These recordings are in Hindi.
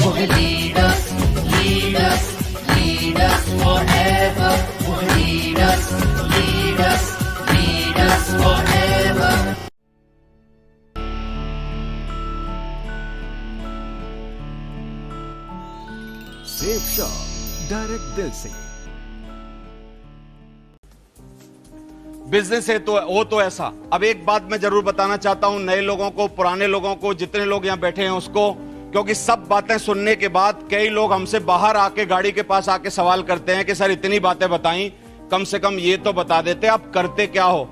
will lead us, lead us, lead us forever. Will lead us, lead us, lead us forever. Safe shop, direct दिल से। बिजनेस है तो हो तो ऐसा। अब एक बात मैं जरूर बताना चाहता हूं नए लोगों को, पुराने लोगों को, जितने लोग यहां बैठे हैं उसको, क्योंकि सब बातें सुनने के बाद कई लोग हमसे बाहर आके गाड़ी के पास आके सवाल करते हैं कि सर इतनी बातें बताई, कम से कम ये तो बता देते आप करते क्या हो।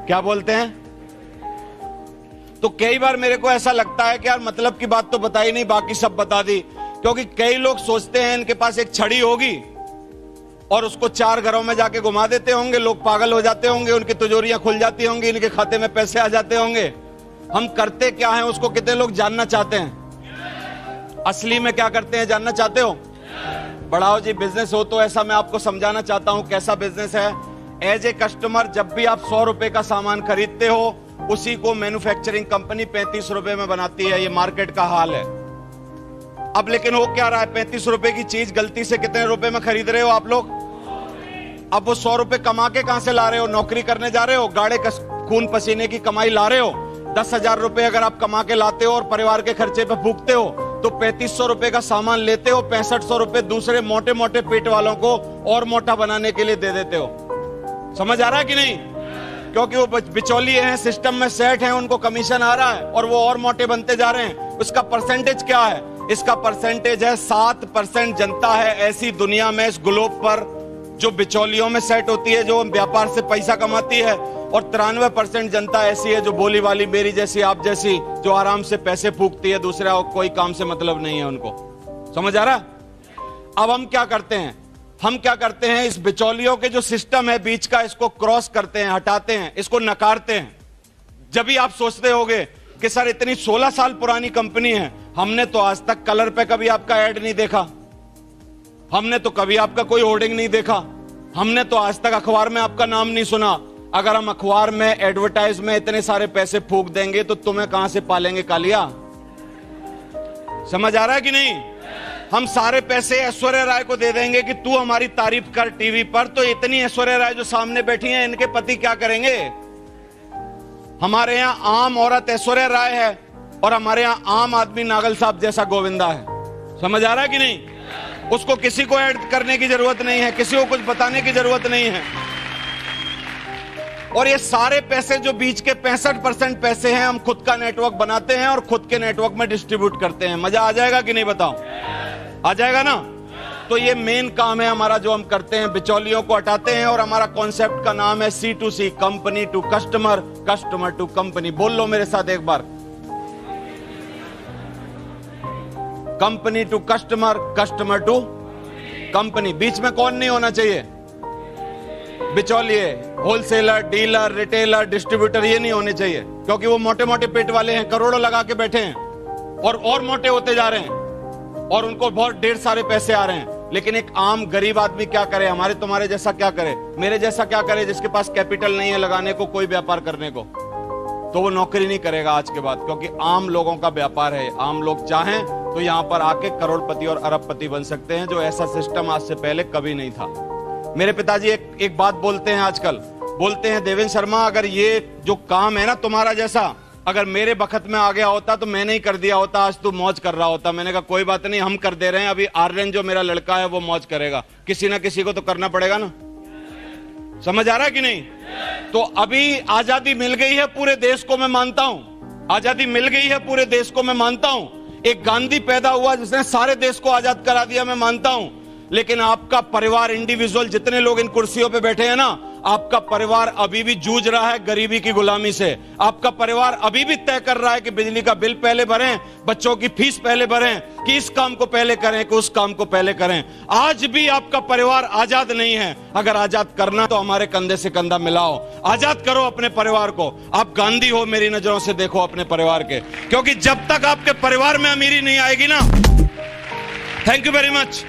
क्या बोलते हैं? तो कई बार मेरे को ऐसा लगता है कि यार मतलब की बात तो बताई नहीं, बाकी सब बता दी। क्योंकि कई लोग सोचते हैं इनके पास एक छड़ी होगी और उसको 4 घरों में जाके घुमा देते होंगे, लोग पागल हो जाते होंगे, उनकी तिजोरियां खुल जाती होंगी, इनके खाते में पैसे आ जाते होंगे। हम करते क्या हैं उसको कितने लोग जानना चाहते हैं। असली में क्या करते हैं जानना चाहते हो? बढ़ाओ जी। बिजनेस हो तो ऐसा मैं आपको समझाना चाहता हूं कैसा बिजनेस है। एज ए कस्टमर जब भी आप 100 रुपए का सामान खरीदते हो, उसी को मैन्युफैक्चरिंग कंपनी 35 रुपए में बनाती है। ये मार्केट का हाल है। अब लेकिन हो क्या रहा है, 35 रुपए की चीज गलती से कितने रुपए में खरीद रहे हो आप लोग? अब वो 100 रुपए कमा के कहां से ला रहे हो? नौकरी करने जा रहे हो, गाड़े खून पसीने की कमाई ला रहे हो। 10,000 रुपए अगर आप कमा के लाते हो और परिवार के खर्चे पे फूकते हो, तो 3500 रुपए का सामान लेते हो, 6500 रुपए दूसरे मोटे मोटे पेट वालों को और मोटा बनाने के लिए दे देते हो। समझ आ रहा है कि नहीं? क्योंकि वो बिचौलिए हैं, सिस्टम में सेट हैं, उनको कमीशन आ रहा है और वो और मोटे बनते जा रहे हैं। उसका परसेंटेज क्या है? इसका परसेंटेज है 7% जनता है ऐसी दुनिया में, इस ग्लोब पर, जो बिचौलियों में सेट होती है, जो व्यापार से पैसा कमाती है, और 93% जनता ऐसी है जो बोली वाली मेरी जैसी, आप जैसी, जो आराम से पैसे फूकती है, दूसरा कोई काम से मतलब नहीं है उनको। समझ आ रहा? अब हम क्या करते हैं? हम क्या करते हैं, इस बिचौलियों के जो सिस्टम है बीच का, इसको क्रॉस करते हैं, हटाते हैं, इसको नकारते हैं। जब भी आप सोचते होगे कि सर इतनी 16 साल पुरानी कंपनी है, हमने तो आज तक कलर पे कभी आपका ऐड नहीं देखा, हमने तो कभी आपका कोई होर्डिंग नहीं देखा, हमने तो आज तक अखबार में आपका नाम नहीं सुना। अगर हम अखबार में एडवर्टाइज में इतने सारे पैसे फूक देंगे तो तुम्हें कहां से पालेंगे कालिया? समझ आ रहा है कि नहीं? हम सारे पैसे ऐश्वर्या राय को दे देंगे कि तू हमारी तारीफ कर टीवी पर, तो इतनी ऐश्वर्या राय जो सामने बैठी हैं, इनके पति क्या करेंगे? हमारे यहां आम औरत ऐश्वर्या राय है और हमारे यहां आम आदमी नागल साहब जैसा गोविंदा है। समझ आ रहा है कि नहीं? उसको किसी को ऐड करने की जरूरत नहीं है, किसी को कुछ बताने की जरूरत नहीं है। और ये सारे पैसे जो बीच के 65% पैसे हैं, हम खुद का नेटवर्क बनाते हैं और खुद के नेटवर्क में डिस्ट्रीब्यूट करते हैं। मजा आ जाएगा कि नहीं बताओ? आ जाएगा ना? तो ये मेन काम है हमारा जो हम करते हैं, बिचौलियों को हटाते हैं। और हमारा कॉन्सेप्ट का नाम है C2C, company to customer, customer to company. बोल लो मेरे साथ एक बार, company to customer, customer to company. बीच में कौन नहीं होना चाहिए? बिचौलिए, होलसेलर, डीलर, रिटेलर, डिस्ट्रीब्यूटर, ये नहीं होने चाहिए, क्योंकि वो मोटे मोटे पेट वाले हैं, करोड़ों लगा के बैठे हैं और मोटे होते जा रहे हैं और उनको बहुत ढेर सारे पैसे आ रहे हैं। लेकिन एक आम गरीब आदमी क्या करे? हमारे तुम्हारे जैसा क्या करे? मेरे जैसा क्या करे? जिसके पास कैपिटल नहीं है लगाने को, कोई व्यापार करने को, तो वो नौकरी नहीं करेगा आज के बाद, क्योंकि आम लोगों का व्यापार है। आम लोग चाहें तो यहां पर आके करोड़पति और अरबपति बन सकते हैं, जो ऐसा सिस्टम आज से पहले कभी नहीं था। मेरे पिताजी एक बात बोलते हैं आजकल, बोलते हैं देवेंद्र शर्मा, अगर ये जो काम है ना तुम्हारा जैसा, अगर मेरे बखत में आ गया होता तो मैंने ही कर दिया होता, आज तू मौज कर रहा होता। मैंने कहा कोई बात नहीं, हम कर दे रहे हैं, अभी आर्यन जो मेरा लड़का है वो मौज करेगा। किसी ना किसी को तो करना पड़ेगा ना। समझ आ रहा है कि नहीं? तो अभी आजादी मिल गई है पूरे देश को, मैं मानता हूं, आजादी मिल गई है पूरे देश को, मैं मानता हूं। एक गांधी पैदा हुआ जिसने सारे देश को आजाद करा दिया, मैं मानता हूं। लेकिन आपका परिवार, इंडिविजुअल, जितने लोग इन कुर्सियों पे बैठे हैं ना, आपका परिवार अभी भी जूझ रहा है गरीबी की गुलामी से। आपका परिवार अभी भी तय कर रहा है कि बिजली का बिल पहले भरें, बच्चों की फीस पहले भरें, कि इस काम को पहले करें, कि उस काम को पहले करें। आज भी आपका परिवार आजाद नहीं है। अगर आजाद करना तो हमारे कंधे से कंधा मिलाओ, आजाद करो अपने परिवार को। आप गांधी हो मेरी नजरों से, देखो अपने परिवार के, क्योंकि जब तक आपके परिवार में अमीरी नहीं आएगी ना, थैंक यू वेरी मच,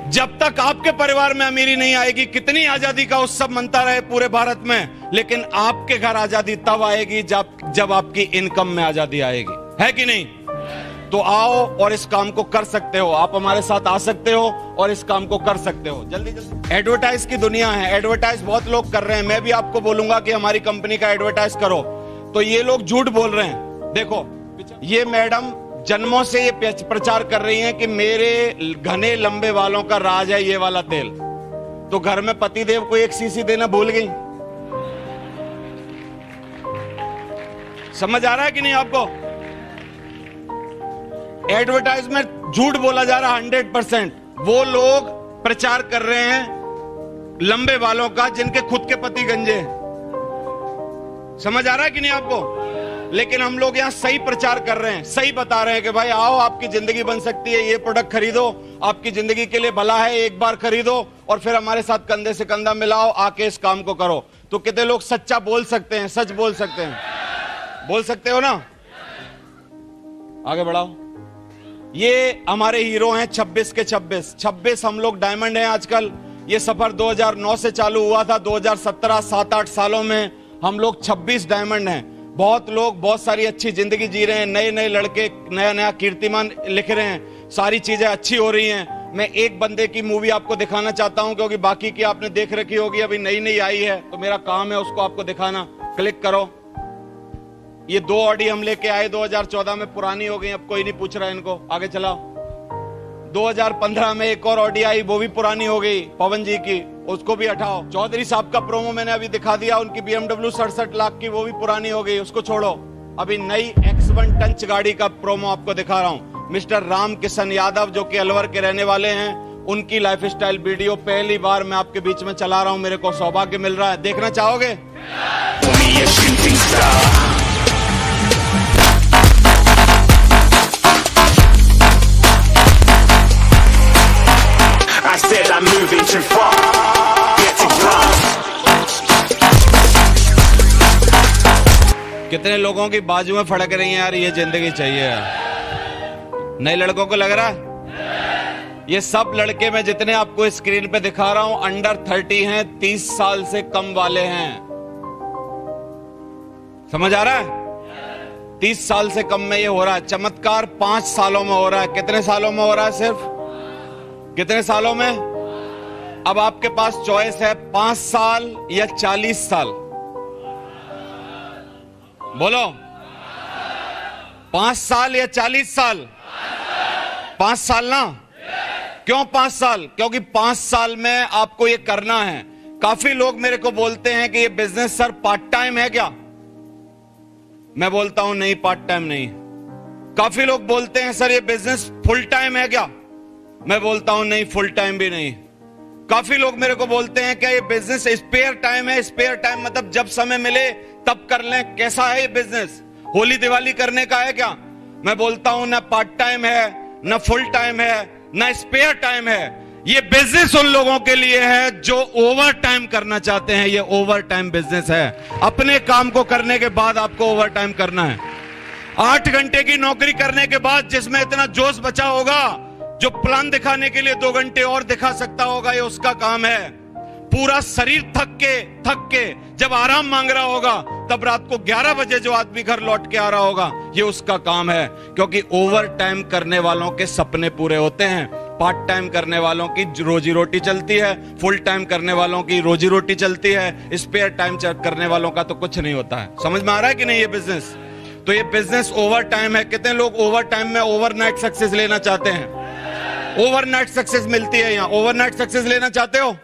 जब तक आपके परिवार में अमीरी नहीं आएगी, कितनी आजादी का उत्सव मनता रहे पूरे भारत में, लेकिन आपके घर आजादी तब आएगी जब आपकी इनकम में आजादी आएगी। है कि नहीं? तो आओ और इस काम को कर सकते हो, आप हमारे साथ आ सकते हो और इस काम को कर सकते हो जल्दी जल्दी। एडवर्टाइज की दुनिया है, एडवर्टाइज बहुत लोग कर रहे हैं। मैं भी आपको बोलूंगा कि हमारी कंपनी का एडवर्टाइज करो, तो ये लोग झूठ बोल रहे हैं। देखो ये मैडम जन्मों से ये प्रचार कर रही हैं कि मेरे घने लंबे बालों का राज है ये वाला तेल, तो घर में पतिदेव को 1 सीसी देना भूल गई। समझ आ रहा है कि नहीं आपको? एडवर्टाइजमेंट झूठ बोला जा रहा है 100%। वो लोग प्रचार कर रहे हैं लंबे बालों का जिनके खुद के पति गंजे। समझ आ रहा है कि नहीं आपको? लेकिन हम लोग यहां सही प्रचार कर रहे हैं, सही बता रहे हैं कि भाई आओ, आपकी जिंदगी बन सकती है, ये प्रोडक्ट खरीदो, आपकी जिंदगी के लिए भला है, एक बार खरीदो और फिर हमारे साथ कंधे से कंधा मिलाओ, आके इस काम को करो। तो कितने लोग सच्चा बोल सकते हैं, सच बोल सकते हैं? बोल सकते हो ना? आगे बढ़ाओ। ये हमारे हीरो हैं 26 के 26 हम लोग डायमंड हैं आजकल। ये सफर 2009 से चालू हुआ था, 2017 7-8 सालों में हम लोग 26 डायमंड हैं। बहुत लोग बहुत सारी अच्छी जिंदगी जी रहे हैं, नए नए लड़के नया नया कीर्तिमान लिख रहे हैं, सारी चीजें अच्छी हो रही हैं। मैं एक बंदे की मूवी आपको दिखाना चाहता हूं, क्योंकि बाकी की आपने देख रखी होगी, अभी नई नई आई है, तो मेरा काम है उसको आपको दिखाना। क्लिक करो। ये 2 ऑडी हम लेके आए 2014 में, पुरानी हो गई, अब कोई नहीं पूछ रहा है इनको। आगे चलाओ। 2015 में एक और ऑडी आई, वो भी पुरानी हो गई, पवन जी की, उसको भी हटाओ। चौधरी साहब का प्रोमो मैंने अभी दिखा दिया, उनकी BMW 67 लाख की, वो भी पुरानी हो गई, उसको छोड़ो। अभी नई X1 टंच गाड़ी का प्रोमो आपको दिखा रहा हूं। मिस्टर राम किशन यादव जो कि अलवर के रहने वाले हैं, उनकी लाइफस्टाइल वीडियो पहली बार मैं आपके बीच में चला रहा हूं, मेरे को सौभाग्य मिल रहा है। देखना चाहोगे? I said I'm moving too far, getting lost. कितने लोगों की बाजुएं फड़क रही हैं यार, ये जिंदगी चाहिए यार। नए लड़कों को लग रहा है? ये सब लड़के मैं जितने आपको स्क्रीन पे दिखा रहा हूं अंडर 30 हैं, 30 साल से कम वाले हैं। समझ आ रहा है? 30 साल से कम में ये हो रहा है। चमत्कार 5 सालों में हो रहा है। कितने सालों में हो रहा है? सिर्फ कितने सालों में? अब आपके पास चॉइस है 5 साल या 40 साल। बोलो 5 साल या 40 साल? 5 साल ना? क्यों 5 साल? क्योंकि 5 साल में आपको ये करना है। काफी लोग मेरे को बोलते हैं कि ये बिजनेस सर पार्ट टाइम है क्या? मैं बोलता हूं नहीं, पार्ट टाइम नहीं। काफी लोग बोलते हैं सर ये बिजनेस फुल टाइम है क्या? मैं बोलता हूं नहीं, फुल टाइम भी नहीं। काफी लोग मेरे को बोलते हैं क्या ये बिजनेस स्पेयर टाइम है? स्पेयर टाइम मतलब जब समय मिले तब कर लें। कैसा है ये बिजनेस? होली दिवाली करने का है क्या? मैं बोलता हूं ना पार्ट टाइम है, ना फुल टाइम है, ना स्पेयर टाइम है। ये बिजनेस उन लोगों के लिए है जो ओवर टाइम करना चाहते हैं। ये ओवर टाइम बिजनेस है। अपने काम को करने के बाद आपको ओवर टाइम करना है। 8 घंटे की नौकरी करने के बाद जिसमें इतना जोश बचा होगा, जो प्लान दिखाने के लिए 2 घंटे और दिखा सकता होगा, ये उसका काम है। पूरा शरीर थक के जब आराम मांग रहा होगा, तब रात को 11 बजे जो आदमी घर लौट के आ रहा होगा, ये उसका काम है। क्योंकि ओवर टाइम करने वालों के सपने पूरे होते हैं। पार्ट टाइम करने वालों की रोजी रोटी चलती है, फुल टाइम करने वालों की रोजी रोटी चलती है, स्पेयर टाइम करने वालों का तो कुछ नहीं होता है। समझ में आ रहा है कि नहीं ये बिजनेस? तो ये बिजनेस ओवर टाइम है। कितने लोग ओवर टाइम में ओवरनाइट सक्सेस लेना चाहते हैं? ओवरनाइट सक्सेस मिलती है यहाँ। ओवरनाइट सक्सेस लेना चाहते हो?